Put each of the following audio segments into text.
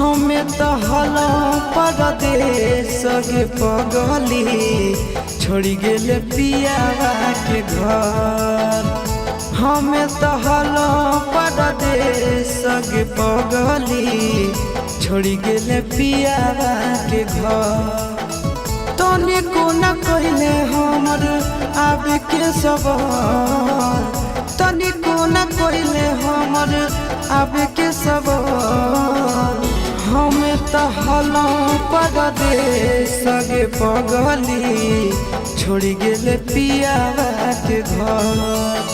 हमें तो हलो परदेश के पगली छोड़ी गेले पियावा के घर। हमें तो हलो परदेश के पगली छोड़ी गेले पियावा के घर। तनी को न कहले हमर आवे के सवाल, तनी को न कहले हमर आवे के सवाल। हमें तो हलो परदेश के पगली छोड़ी गेले पियावा के घर।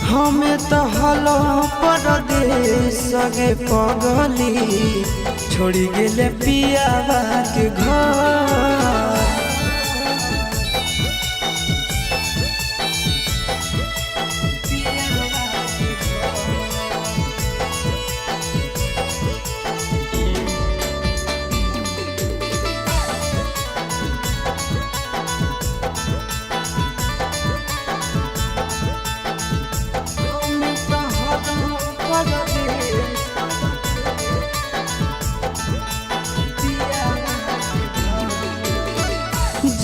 हमें तो हलो परदेश के पगली छोड़ी गेले पियावा के घर।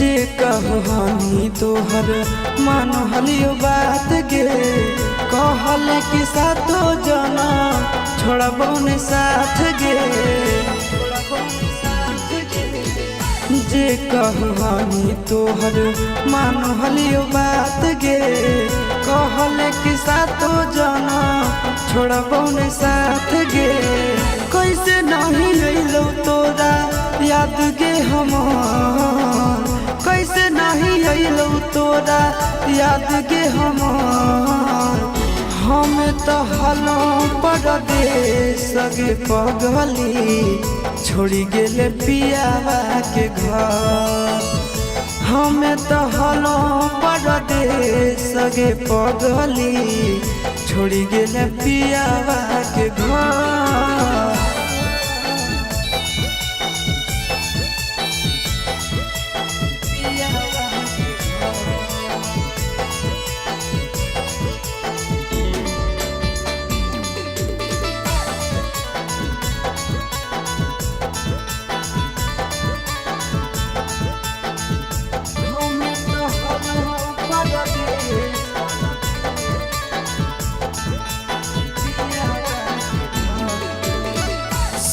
जे कहनी तोहर मान हलियो बात गे, कहल कि सातो जना छोड़बो ने साथ गे। जे कहनी तोहर मान हलियो बात गे, कहल कि सातो जना छोड़बो ने साथ गे। कैसे नहीं अइलो तोरा याद गे हमार, कैसे नहीं अइलो तोरा याद गे हमार। हमें तो हलो परदेश के पगली छोड़ी गेले पियावा के घर। हमें तो हलो परदेश के पगली छोड़ी गेले पियावा के घर।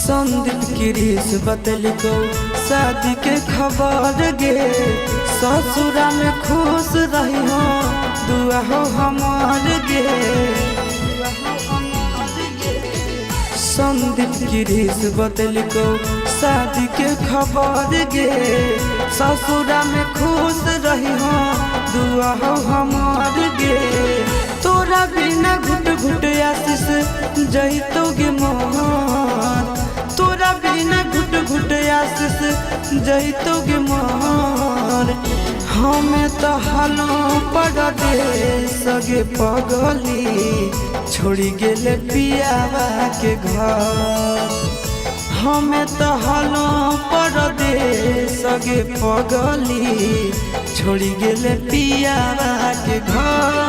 संदीप गिरीश बतलिको शादी के खबर गे, ससुरा में खुश रही हो दुआ हो हमार गे। संदीप गिरीश बतलिको शादी के खबर गे, ससुरा में खुश रही हो दुआ हो हमार गे। तोरा बिना घुट घुट आशीष जइतो गे मोहन, तोरा बिना घुट घुट आशीष जइतो गे मोहन। हमें तो हलो परदेश के पगली छोड़ी गेले पियावा के घर। हमें तो हलो परदेश के पगली छोड़ी गेले पियावा के घर।